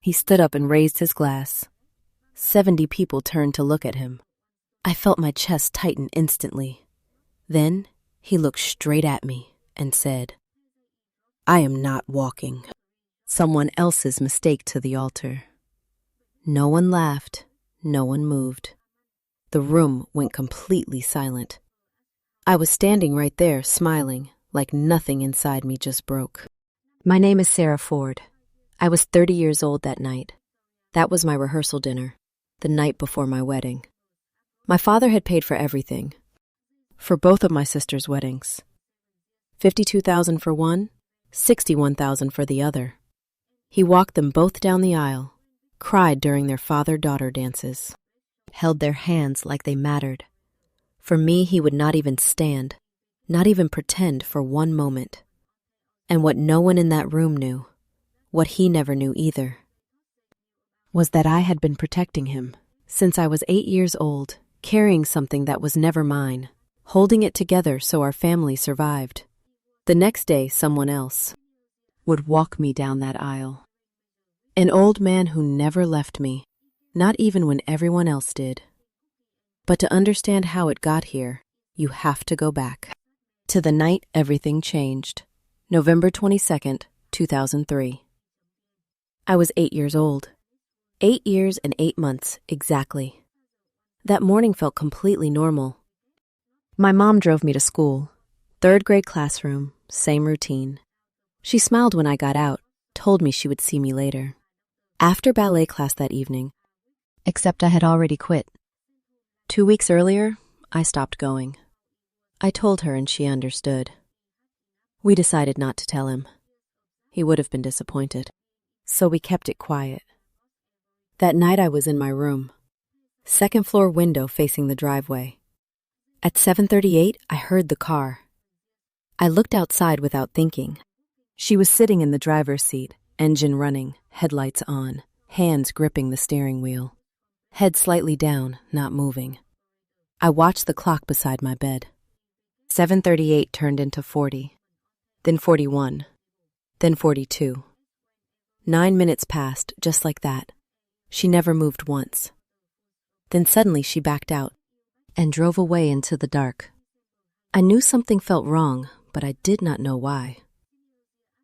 He stood up and raised his glass. 70 people turned to look at him. I felt my chest tighten instantly. Then he looked straight at me and said, "I am not walking." Someone else's mistake to the altar. No one laughed, no one moved. The room went completely silent. I was standing right there, smiling, like nothing inside me just broke. My name is Sarah Ford. I was 30 years old that night. That was my rehearsal dinner, the night before my wedding. My father had paid for everything, for both of my sisters' weddings. $52,000 for one, $61,000 for the other. He walked them both down the aisle, cried during their father-daughter dances, held their hands like they mattered. For me, he would not even stand, not even pretend for one moment. And what no one in that room knew, what he never knew either, was that I had been protecting him since I was 8 years old, carrying something that was never mine, holding it together so our family survived. The next day, someone else would walk me down that aisle. An old man who never left me, not even when everyone else did. But to understand how it got here, you have to go back to the night everything changed, November 22nd, 2003. I was 8 years old. 8 years and 8 months, exactly. That morning felt completely normal. My mom drove me to school. 3rd grade classroom, same routine. She smiled when I got out, told me she would see me later. After ballet class that evening, except I had already quit. 2 weeks earlier, I stopped going. I told her and she understood. We decided not to tell him. He would have been disappointed. So we kept it quiet. That night I was in my room, 2nd floor window facing the driveway. At 7:38, I heard the car. I looked outside without thinking. She was sitting in the driver's seat, engine running, headlights on, hands gripping the steering wheel. Head slightly down, not moving. I watched the clock beside my bed. 7:38 turned into 40, then 41, then 42. 9 minutes passed, just like that. She never moved once. Then suddenly she backed out and drove away into the dark. I knew something felt wrong, but I did not know why.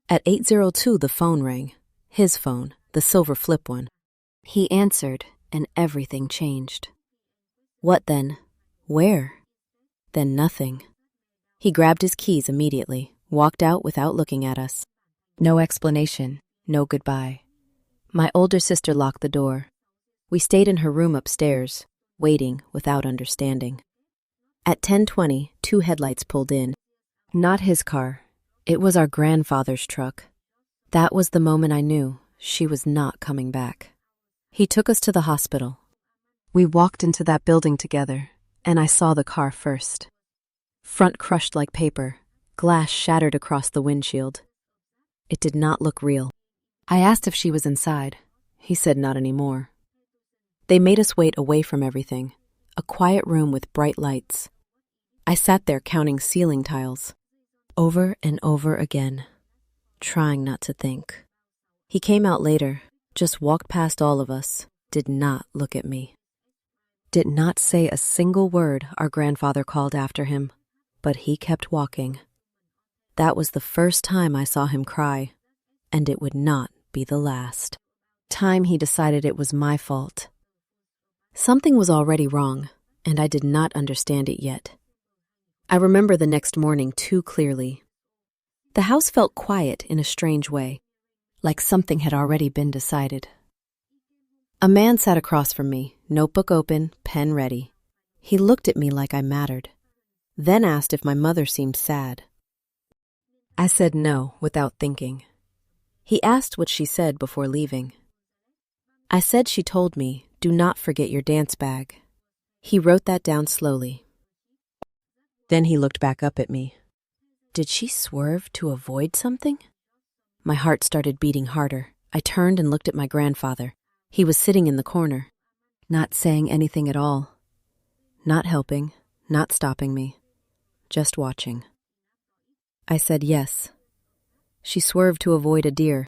At 8:02, the phone rang. His phone, the silver flip one. He answered, and everything changed. What then? Where? Then nothing. He grabbed his keys immediately, walked out without looking at us. No explanation, no goodbye. My older sister locked the door. We stayed in her room upstairs, waiting without understanding. At 10:20, 2 headlights pulled in. Not his car. It was our grandfather's truck. That was the moment I knew she was not coming back. He took us to the hospital. We walked into that building together, and I saw the car first. Front crushed like paper, glass shattered across the windshield. It did not look real. I asked if she was inside. He said not anymore. They made us wait away from everything, a quiet room with bright lights. I sat there counting ceiling tiles, over and over again, trying not to think. He came out later, just walked past all of us, did not look at me. Did not say a single word, our grandfather called after him, but he kept walking. That was the first time I saw him cry, and it would not be the last time he decided it was my fault. Something was already wrong, and I did not understand it yet. I remember the next morning too clearly. The house felt quiet in a strange way, like something had already been decided. A man sat across from me, notebook open, pen ready. He looked at me like I mattered, then asked if my mother seemed sad. I said no without thinking. He asked what she said before leaving. I said she told me, "Do not forget your dance bag." He wrote that down slowly. Then he looked back up at me. Did she swerve to avoid something? My heart started beating harder. I turned and looked at my grandfather. He was sitting in the corner, not saying anything at all. Not helping, not stopping me, just watching. I said yes. She swerved to avoid a deer.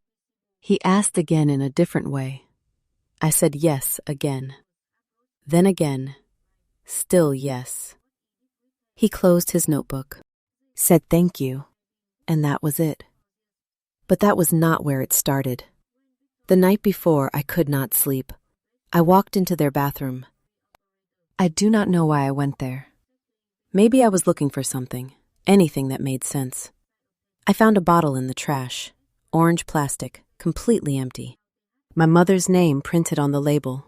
He asked again in a different way. I said yes again. Then again, still yes. He closed his notebook, said thank you, and that was it. But that was not where it started. The night before, I could not sleep. I walked into their bathroom. I do not know why I went there. Maybe I was looking for something, anything that made sense. I found a bottle in the trash, orange plastic, completely empty. My mother's name printed on the label.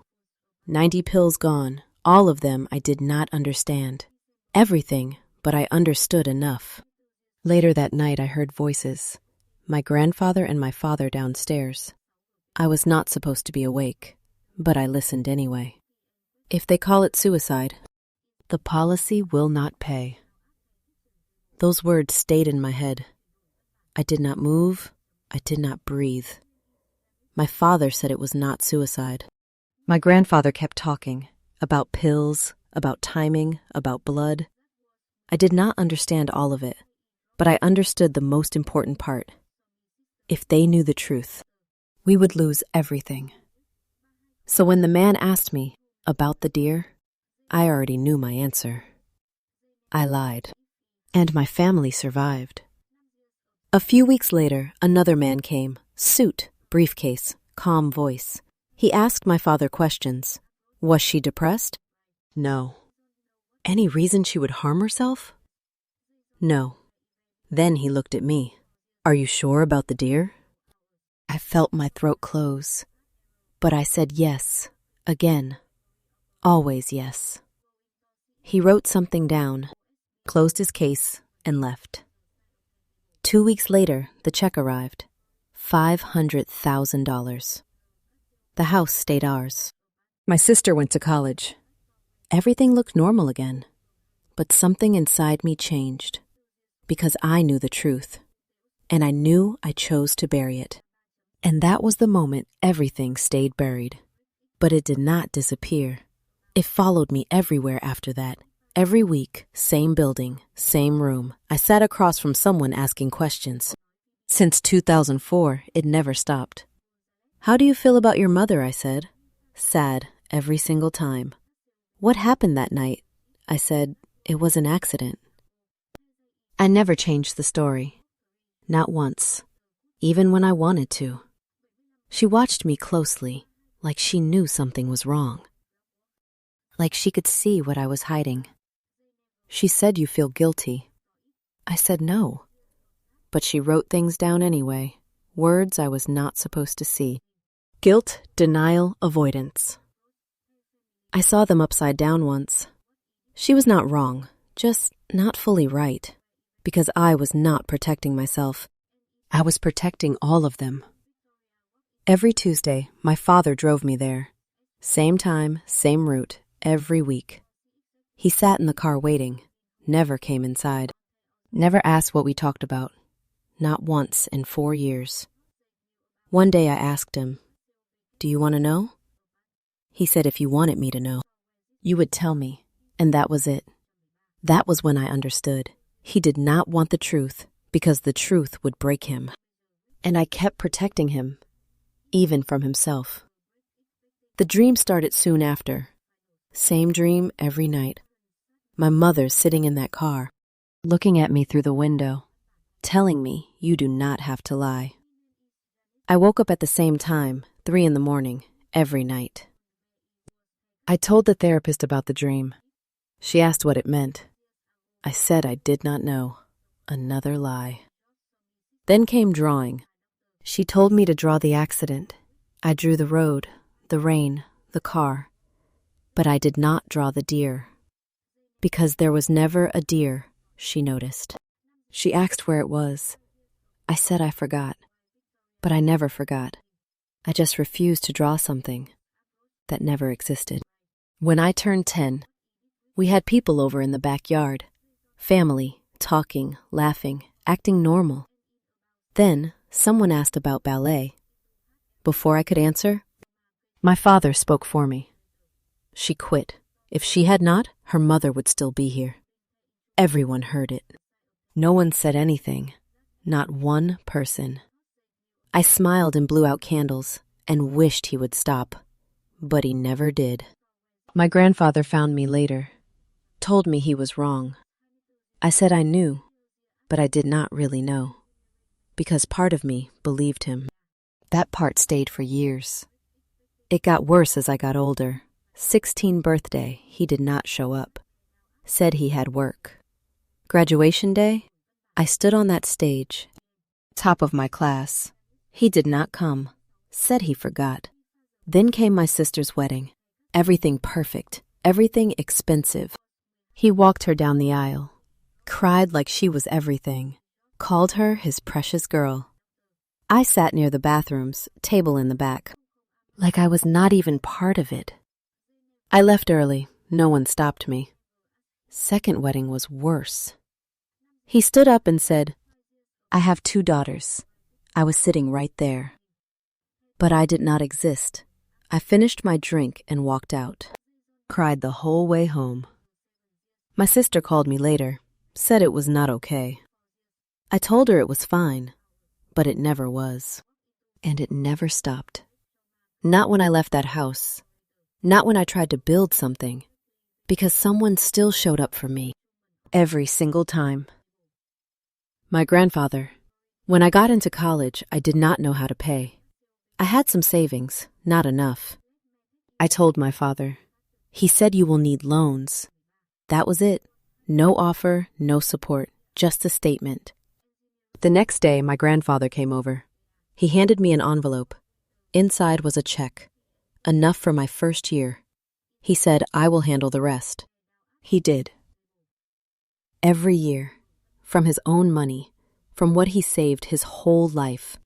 90 pills gone, all of them I did not understand. Everything, but I understood enough. Later that night I heard voices. My grandfather and my father downstairs. I was not supposed to be awake, but I listened anyway. If they call it suicide, the policy will not pay. Those words stayed in my head. I did not move. I did not breathe. My father said it was not suicide. My grandfather kept talking about pills, about timing, about blood. I did not understand all of it, but I understood the most important part. If they knew the truth, we would lose everything. So when the man asked me about the deer, I already knew my answer. I lied, and my family survived. A few weeks later, another man came, suit, briefcase, calm voice. He asked my father questions. Was she depressed? No. Any reason she would harm herself? No. Then he looked at me. Are you sure about the deer? I felt my throat close, but I said yes, again. Always yes. He wrote something down, closed his case, and left. 2 weeks later, the check arrived. $500,000. The house stayed ours. My sister went to college. Everything looked normal again, but something inside me changed, because I knew the truth, and I knew I chose to bury it. And that was the moment everything stayed buried. But it did not disappear. It followed me everywhere after that. Every week, same building, same room. I sat across from someone asking questions. Since 2004, it never stopped. How do you feel about your mother? I said. Sad every single time. What happened that night? I said, it was an accident. I never changed the story. Not once. Even when I wanted to. She watched me closely, like she knew something was wrong. Like she could see what I was hiding. She said, you feel guilty. I said no. But she wrote things down anyway, words I was not supposed to see. Guilt, denial, avoidance. I saw them upside down once. She was not wrong, just not fully right, because I was not protecting myself. I was protecting all of them. Every Tuesday, my father drove me there. Same time, same route, every week. He sat in the car waiting, never came inside, never asked what we talked about, not once in 4 years. One day I asked him, do you want to know? He said if you wanted me to know, you would tell me, and that was it. That was when I understood. He did not want the truth because the truth would break him. And I kept protecting him, even from himself. The dream started soon after. Same dream every night. My mother sitting in that car, looking at me through the window, telling me you do not have to lie. I woke up at the same time, 3 a.m, every night. I told the therapist about the dream. She asked what it meant. I said I did not know. Another lie. Then came drawing. She told me to draw the accident. I drew the road, the rain, the car. But I did not draw the deer. Because there was never a deer, she noticed. She asked where it was. I said I forgot. But I never forgot. I just refused to draw something that never existed. When I turned 10, we had people over in the backyard. Family, talking, laughing, acting normal. Then someone asked about ballet. Before I could answer, my father spoke for me. She quit. If she had not, her mother would still be here. Everyone heard it. No one said anything. Not one person. I smiled and blew out candles and wished he would stop, but he never did. My grandfather found me later, told me he was wrong. I said I knew, but I did not really know, because part of me believed him. That part stayed for years. It got worse as I got older. 16th birthday, he did not show up. Said he had work. Graduation day, I stood on that stage, top of my class. He did not come. Said he forgot. Then came my sister's wedding. Everything perfect, everything expensive. He walked her down the aisle, cried like she was everything, called her his precious girl. I sat near the bathrooms, table in the back, like I was not even part of it. I left early. No one stopped me. Second wedding was worse. He stood up and said, "I have 2 daughters." I was sitting right there. But I did not exist. I finished my drink and walked out. Cried the whole way home. My sister called me later, said it was not okay. I told her it was fine, but it never was. And it never stopped. Not when I left that house. Not when I tried to build something. Because someone still showed up for me. Every single time. My grandfather. When I got into college, I did not know how to pay. I had some savings, not enough. I told my father. He said you will need loans. That was it. No offer, no support, just a statement. The next day, my grandfather came over. He handed me an envelope. Inside was a check, enough for my first year. He said, I will handle the rest. He did. Every year, from his own money, from what he saved his whole life.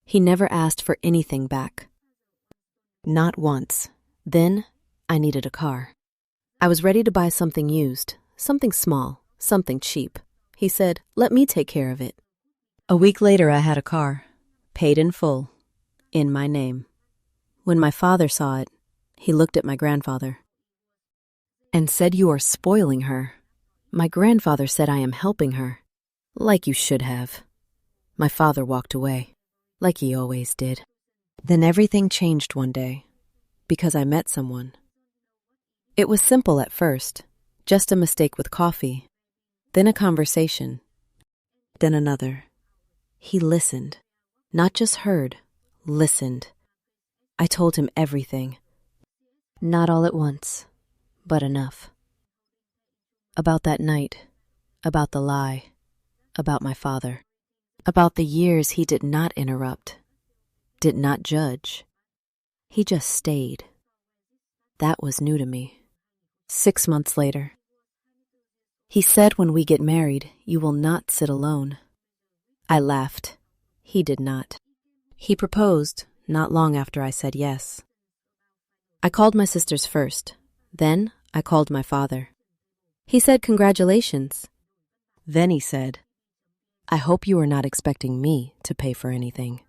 He never asked for anything back. Not once. Then, I needed a car. I was ready to buy something used, something small, something cheap. He said, let me take care of it. A week later, I had a car, paid in full, in my name. When my father saw it, he looked at my grandfather and said, you are spoiling her. My grandfather said I am helping her, like you should have. My father walked away, like he always did. Then everything changed one day, because I met someone. It was simple at first, just a mistake with coffee, then a conversation, then another. He listened, not just heard, listened. I told him everything. Not all at once, but enough. About that night, about the lie, about my father, about the years he did not interrupt, did not judge. He just stayed. That was new to me. 6 months later. He said when we get married, you will not sit alone. I laughed. He did not. He proposed not long after I said yes. I called my sisters first. Then I called my father. He said congratulations. Then he said, I hope you are not expecting me to pay for anything.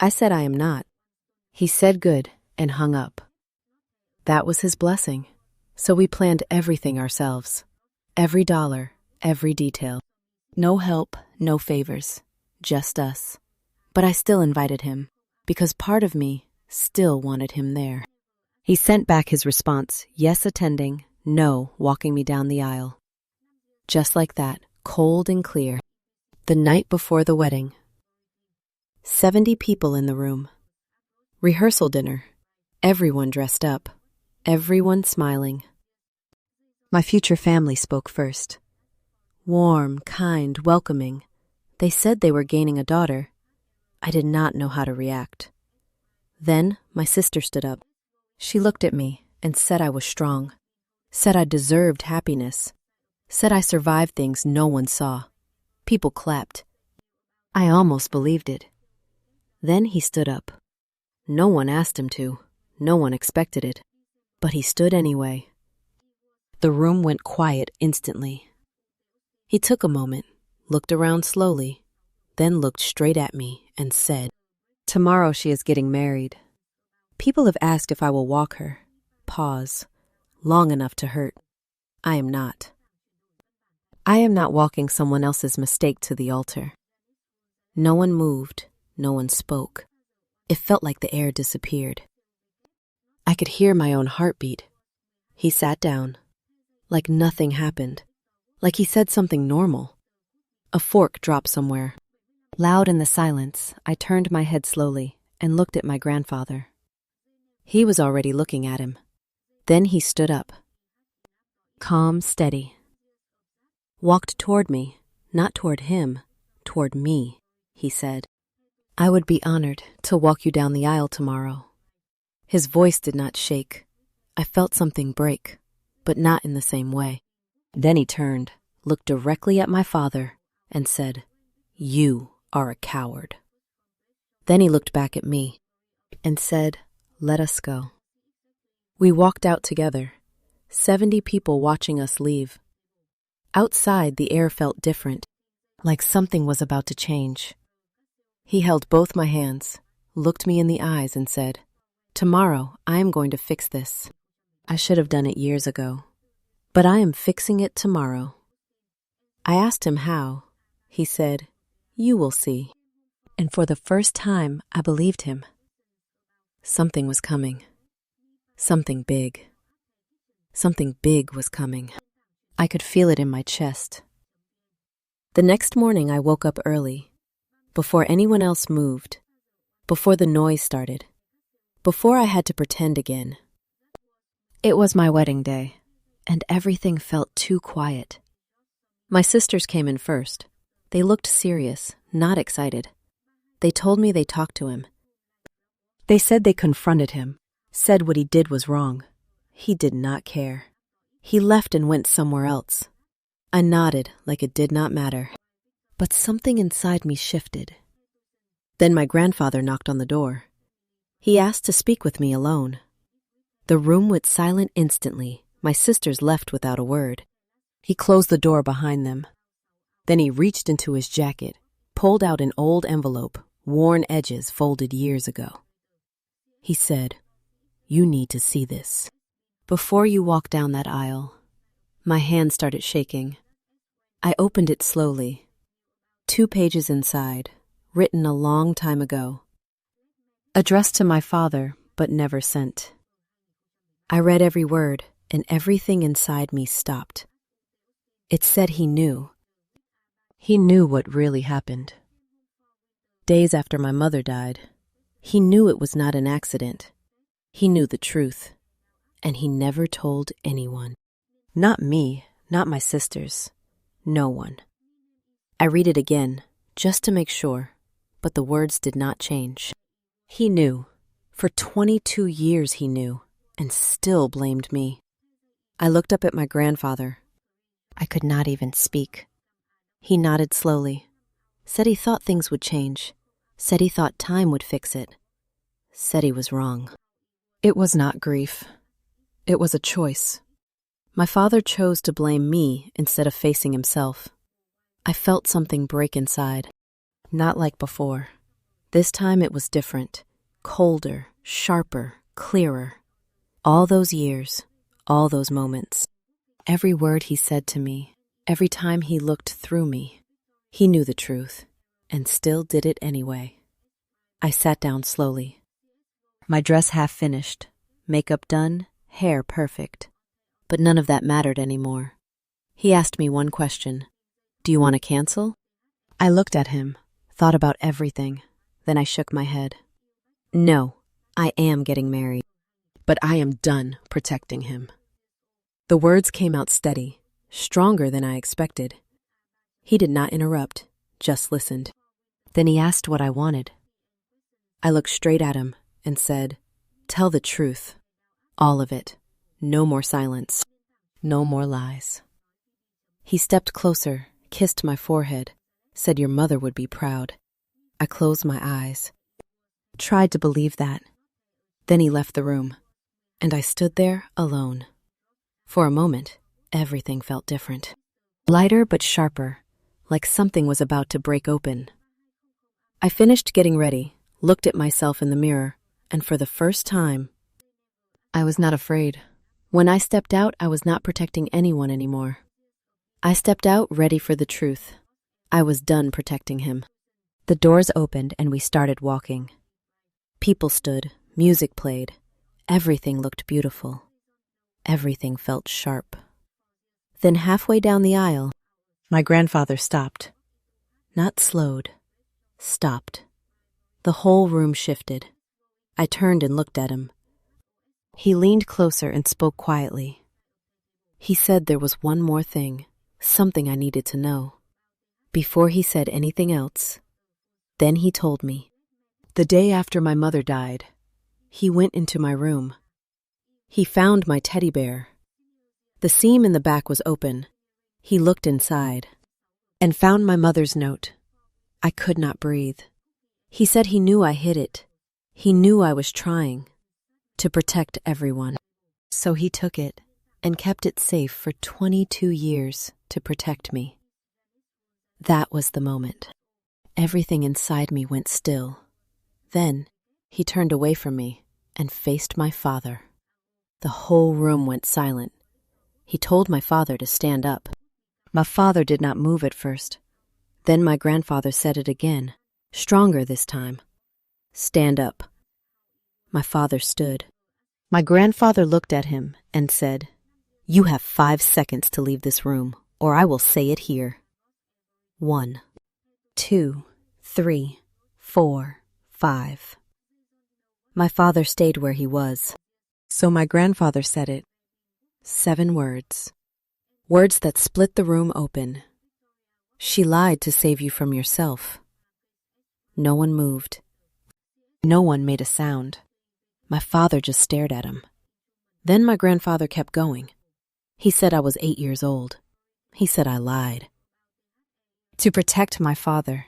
I said I am not. He said good and hung up. That was his blessing. So we planned everything ourselves. Every dollar, every detail. No help, no favors, just us. But I still invited him, because part of me still wanted him there. He sent back his response, yes attending, no walking me down the aisle. Just like that, cold and clear. The night before the wedding. 70 people in the room. Rehearsal dinner. Everyone dressed up. Everyone smiling. My future family spoke first. Warm, kind, welcoming. They said they were gaining a daughter. I did not know how to react. Then my sister stood up. She looked at me and said I was strong. Said I deserved happiness. Said I survived things no one saw. People clapped. I almost believed it. Then he stood up. No one asked him to. No one expected it. But he stood anyway. The room went quiet instantly. He took a moment, looked around slowly, then looked straight at me and said, tomorrow she is getting married. People have asked if I will walk her. Pause. Long enough to hurt. I am not. I am not walking someone else's mistake to the altar. No one moved. No one spoke. It felt like the air disappeared. I could hear my own heartbeat. He sat down, like nothing happened, like he said something normal. A fork dropped somewhere. Loud in the silence, I turned my head slowly and looked at my grandfather. He was already looking at him. Then he stood up. Calm, steady. Walked toward me, not toward him, toward me, he said. I would be honored to walk you down the aisle tomorrow. His voice did not shake. I felt something break, but not in the same way. Then he turned, looked directly at my father, and said, "You are a coward." Then he looked back at me and said, "Let us go." We walked out together, 70 people watching us leave. Outside, the air felt different, like something was about to change. He held both my hands, looked me in the eyes, and said, "Tomorrow, I am going to fix this. I should have done it years ago, but I am fixing it tomorrow." I asked him how. He said, "You will see." And for the first time, I believed him. Something was coming. Something big. Something big was coming. I could feel it in my chest. The next morning, I woke up early, before anyone else moved, before the noise started, before I had to pretend again. It was my wedding day, and everything felt too quiet. My sisters came in first. They looked serious, not excited. They told me they talked to him. They said they confronted him, said what he did was wrong. He did not care. He left and went somewhere else. I nodded like it did not matter. But something inside me shifted. Then my grandfather knocked on the door. He asked to speak with me alone. The room went silent instantly. My sisters left without a word. He closed the door behind them. Then he reached into his jacket, pulled out an old envelope, worn edges folded years ago. He said, "You need to see this. Before you walk down that aisle." My hand started shaking. I opened it slowly. 2 pages inside, written a long time ago. Addressed to my father, but never sent. I read every word, and everything inside me stopped. It said he knew. He knew what really happened. Days after my mother died, he knew it was not an accident. He knew the truth, and he never told anyone. Not me, not my sisters, no one. I read it again, just to make sure, but the words did not change. He knew. For 22 years he knew, and still blamed me. I looked up at my grandfather. I could not even speak. He nodded slowly, said he thought things would change, said he thought time would fix it, said he was wrong. It was not grief. It was a choice. My father chose to blame me instead of facing himself. I felt something break inside. Not like before. This time it was different. Colder, sharper, clearer. All those years, all those moments. Every word he said to me, every time he looked through me. He knew the truth, and still did it anyway. I sat down slowly. My dress half finished, makeup done, hair perfect. But none of that mattered anymore. He asked me one question. "Do you want to cancel?" I looked at him, thought about everything. Then I shook my head. No, I am getting married, but I am done protecting him. The words came out steady, stronger than I expected. He did not interrupt, just listened. Then he asked what I wanted. I looked straight at him and said, "Tell the truth. All of it. No more silence. No more lies." He stepped closer, kissed my forehead, said your mother would be proud. I closed my eyes, tried to believe that. Then he left the room, and I stood there alone. For a moment, everything felt different. Lighter but sharper, like something was about to break open. I finished getting ready, looked at myself in the mirror, and for the first time, I was not afraid. When I stepped out, I was not protecting anyone anymore. I stepped out ready for the truth. I was done protecting him. The doors opened and we started walking. People stood, music played. Everything looked beautiful. Everything felt sharp. Then halfway down the aisle, my grandfather stopped. Not slowed. Stopped. The whole room shifted. I turned and looked at him. He leaned closer and spoke quietly. He said there was one more thing, something I needed to know. Before he said anything else, then he told me. The day after my mother died, he went into my room. He found my teddy bear. The seam in the back was open. He looked inside and found my mother's note. I could not breathe. He said he knew I hid it. He knew I was trying to protect everyone. So he took it and kept it safe for 22 years to protect me. That was the moment. Everything inside me went still. Then he turned away from me and faced my father. The whole room went silent. He told my father to stand up. My father did not move at first. Then my grandfather said it again, stronger this time. Stand up. My father stood. My grandfather looked at him and said, You have 5 seconds to leave this room, or I will say it here. 1, 2, 3, 4, 5. My father stayed where he was. So my grandfather said it. 7 words. Words that split the room open. She lied to save you from yourself. No one moved. No one made a sound. My father just stared at him. Then my grandfather kept going. He said I was 8 years old. He said I lied. To protect my father,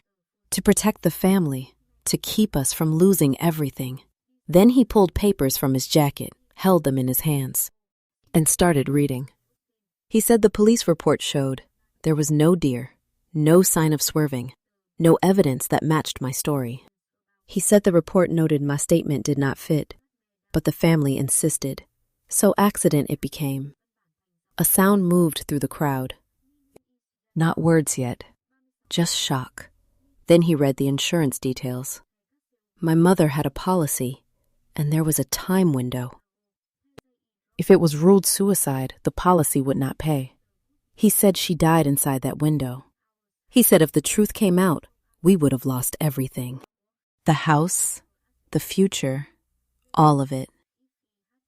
to protect the family, to keep us from losing everything. Then he pulled papers from his jacket, held them in his hands, and started reading. He said the police report showed there was no deer, no sign of swerving, no evidence that matched my story. He said the report noted my statement did not fit, but the family insisted, so accident it became. A sound moved through the crowd. Not words yet, just shock. Then he read the insurance details. My mother had a policy, and there was a time window. If it was ruled suicide, the policy would not pay. He said she died inside that window. He said if the truth came out, we would have lost everything. The house, the future, all of it.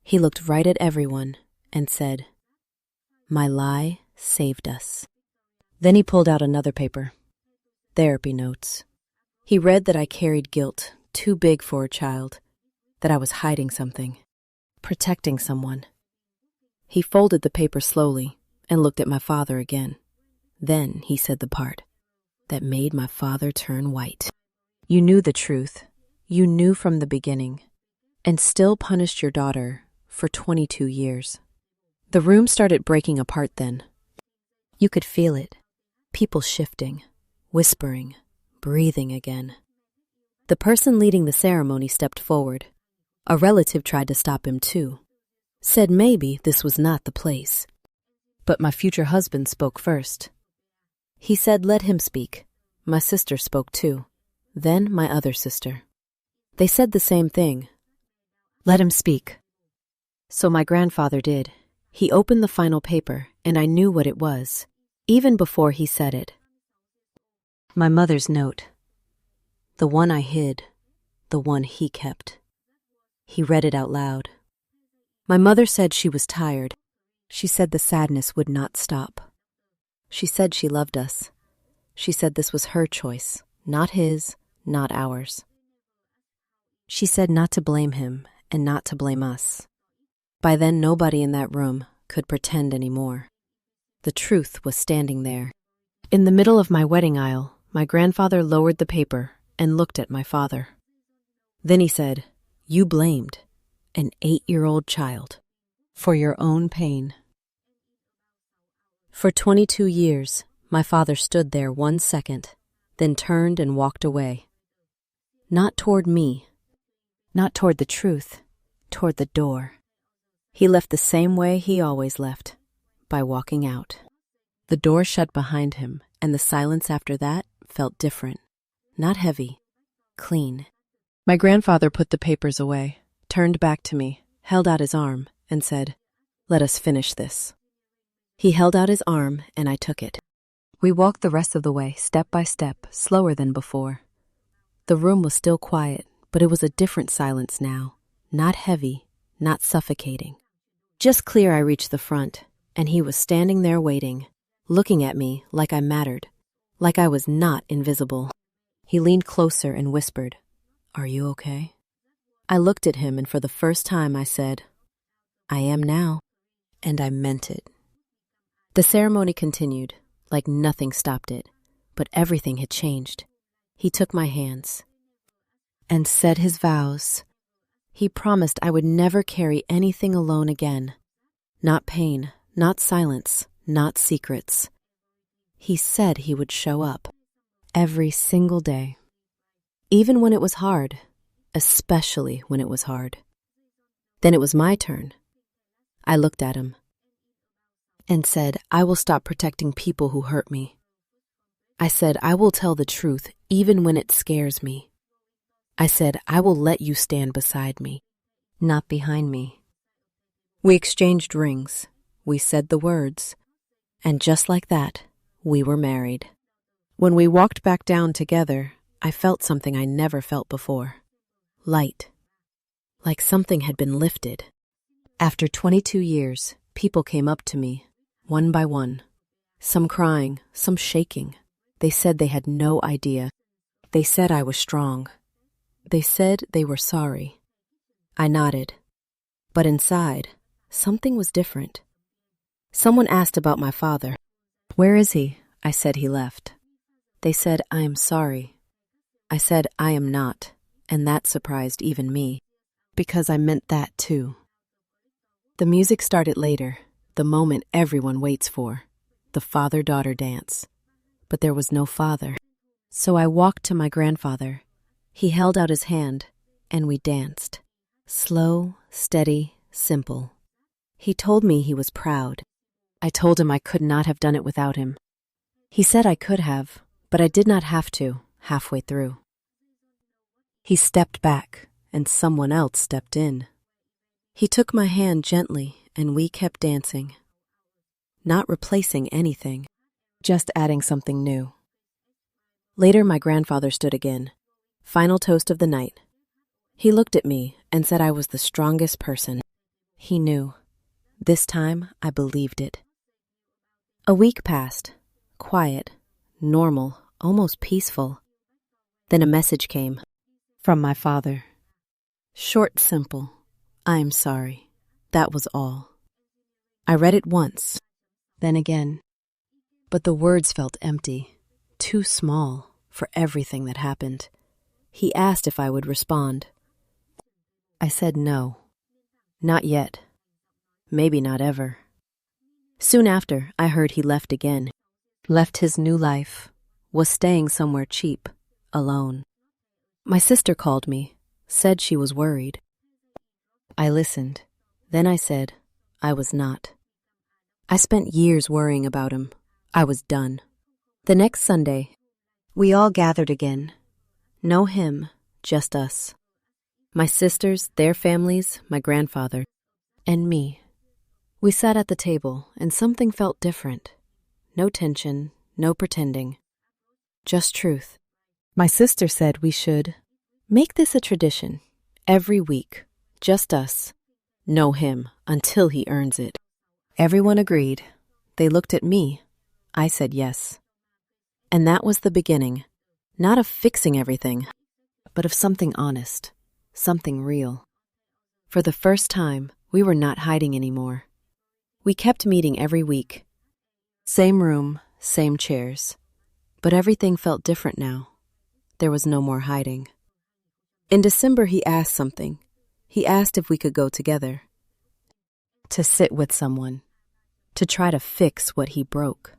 He looked right at everyone and said, My lie saved us. Then he pulled out another paper. Therapy notes. He read that I carried guilt too big for a child, that I was hiding something, protecting someone. He folded the paper slowly and looked at my father again. Then he said the part that made my father turn white. You knew the truth. You knew from the beginning, and still punished your daughter for 22 years. The room started breaking apart then. You could feel it. People shifting, whispering, breathing again. The person leading the ceremony stepped forward. A relative tried to stop him too. Said maybe this was not the place. But my future husband spoke first. He said let him speak. My sister spoke too. Then my other sister. They said the same thing. Let him speak. So my grandfather did. He opened the final paper, and I knew what it was, even before he said it. My mother's note. The one I hid, the one he kept. He read it out loud. My mother said she was tired. She said the sadness would not stop. She said she loved us. She said this was her choice, not his, not ours. She said not to blame him and not to blame us. By then, nobody in that room could pretend anymore. The truth was standing there. In the middle of my wedding aisle, my grandfather lowered the paper and looked at my father. Then he said, You blamed an 8-year-old child for your own pain. For 22 years, my father stood there 1 second, then turned and walked away. Not toward me, not toward the truth, toward the door. He left the same way he always left, by walking out. The door shut behind him, and the silence after that felt different. not heavy, clean. My grandfather put the papers away, turned back to me, held out his arm, and said, "Let us finish this." He held out his arm, and I took it. We walked the rest of the way, step by step, slower than before. The room was still quiet, but it was a different silence now, not heavy, not suffocating. Just clear I reached the front, and he was standing there waiting, looking at me like I mattered, like I was not invisible. He leaned closer and whispered, "Are you okay?" I looked at him, and for the first time I said, "I am now," and I meant it. The ceremony continued, like nothing stopped it, but everything had changed. He took my hands and said his vows. He promised I would never carry anything alone again. Not pain, not silence, not secrets. He said he would show up every single day, even when it was hard, especially when it was hard. Then it was my turn. I looked at him and said, "I will stop protecting people who hurt me." I said, "I will tell the truth even when it scares me." I said, "I will let you stand beside me, not behind me." We exchanged rings, we said the words, and just like that, we were married. When we walked back down together, I felt something I never felt before. Light. Like something had been lifted. After 22 years, people came up to me, one by one. Some crying, some shaking. They said they had no idea. They said I was strong. They said they were sorry. I nodded. But inside, something was different. Someone asked about my father. "Where is he?" I said he left. They said, "I am sorry." I said, "I am not," and that surprised even me, because I meant that too. The music started later, the moment everyone waits for, the father-daughter dance. But there was no father. So I walked to my grandfather. He held out his hand, and we danced. Slow, steady, simple. He told me he was proud. I told him I could not have done it without him. He said I could have, but I did not have to, halfway through. He stepped back, and someone else stepped in. He took my hand gently, and we kept dancing. Not replacing anything, just adding something new. Later, my grandfather stood again. Final toast of the night. He looked at me and said I was the strongest person. He knew. This time, I believed it. A week passed. Quiet, normal, almost peaceful. Then a message came. From my father. Short, simple. "I'm sorry." That was all. I read it once, then again. But the words felt empty, too small for everything that happened. He asked if I would respond. I said no. Not yet. Maybe not ever. Soon after, I heard he left again. Left his new life. Was staying somewhere cheap, alone. My sister called me, said she was worried. I listened. Then I said, I was not. I spent years worrying about him. I was done. The next Sunday, we all gathered again. No him, just us. My sisters, their families, my grandfather, and me. We sat at the table, and something felt different. No tension, no pretending. Just truth. My sister said we should make this a tradition. Every week, just us. No him until he earns it. Everyone agreed. They looked at me. I said yes. And that was the beginning, not of fixing everything, but of something honest, something real. For the first time, we were not hiding anymore. We kept meeting every week. Same room, same chairs. But everything felt different now. There was no more hiding. In December, he asked something. He asked if we could go together. To sit with someone. To try to fix what he broke.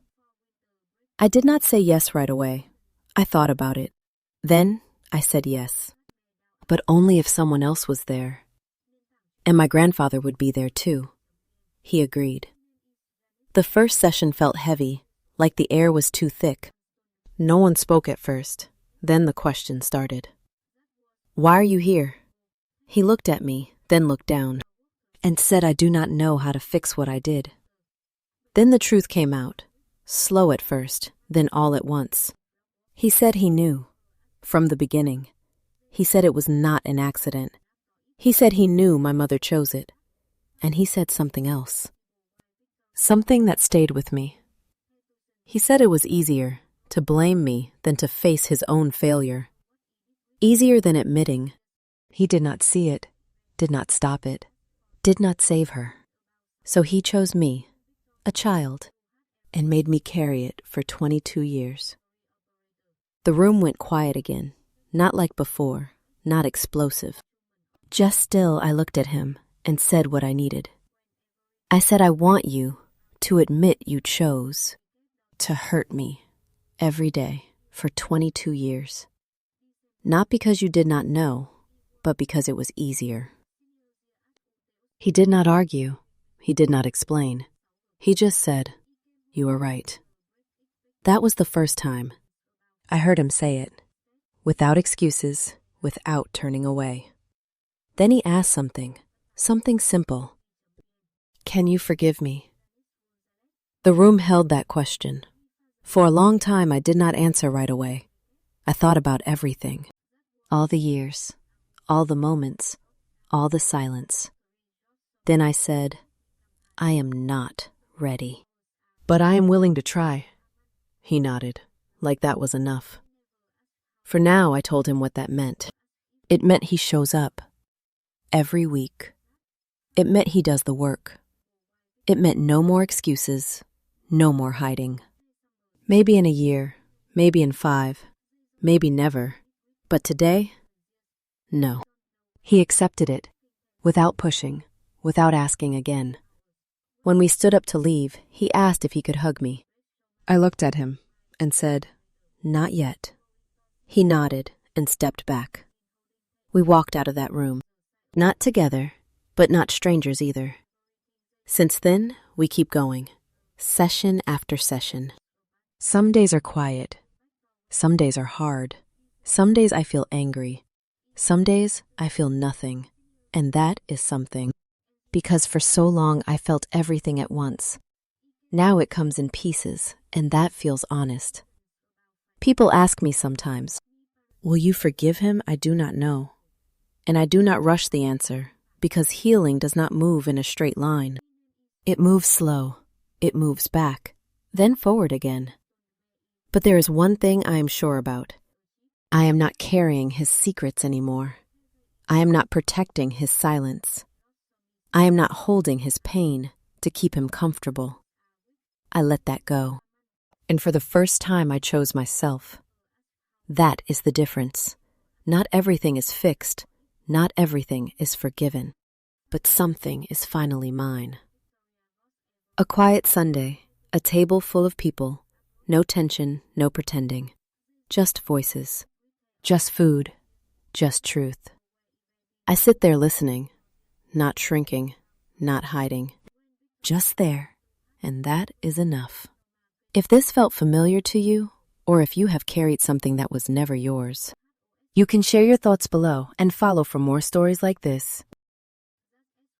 I did not say yes right away. I thought about it. Then I said yes. But only if someone else was there. And my grandfather would be there too. He agreed. The first session felt heavy, like the air was too thick. No one spoke at first. Then the question started. Why are you here? He looked at me, then looked down, and said I do not know how to fix what I did. Then the truth came out, slow at first, then all at once. He said he knew, from the beginning. He said it was not an accident. He said he knew my mother chose it. And he said something else. Something that stayed with me. He said it was easier to blame me than to face his own failure. Easier than admitting he did not see it, did not stop it, did not save her. So he chose me, a child, and made me carry it for 22 years. The room went quiet again, not like before, not explosive. Just still, I looked at him and said what I needed. I said, I want you to admit you chose to hurt me every day for 22 years. Not because you did not know, but because it was easier. He did not argue. He did not explain. He just said, you are right. That was the first time I heard him say it, without excuses, without turning away. Then he asked something simple. Can you forgive me? The room held that question. For a long time, I did not answer right away. I thought about everything. All the years, all the moments, all the silence. Then I said, I am not ready. But I am willing to try. He nodded, like that was enough. For now, I told him what that meant. It meant he shows up. Every week. It meant he does the work. It meant no more excuses, no more hiding. Maybe in a year, maybe in 5, maybe never. But today, no. He accepted it, without pushing, without asking again. When we stood up to leave, he asked if he could hug me. I looked at him and said, not yet. He nodded and stepped back. We walked out of that room. Not together, but not strangers either. Since then, we keep going, session after session. Some days are quiet. Some days are hard. Some days I feel angry. Some days I feel nothing. And that is something. Because for so long I felt everything at once. Now it comes in pieces, and that feels honest. People ask me sometimes, will you forgive him? I do not know. And I do not rush the answer, because healing does not move in a straight line. It moves slow, it moves back, then forward again. But there is one thing I am sure about. I am not carrying his secrets anymore. I am not protecting his silence. I am not holding his pain to keep him comfortable. I let that go. And for the first time, I chose myself. That is the difference. Not everything is fixed. Not everything is forgiven, but something is finally mine. A quiet Sunday, a table full of people, no tension, no pretending, just voices, just food, just truth. I sit there listening, not shrinking, not hiding, just there, and that is enough. If this felt familiar to you, or if you have carried something that was never yours, you can share your thoughts below and follow for more stories like this.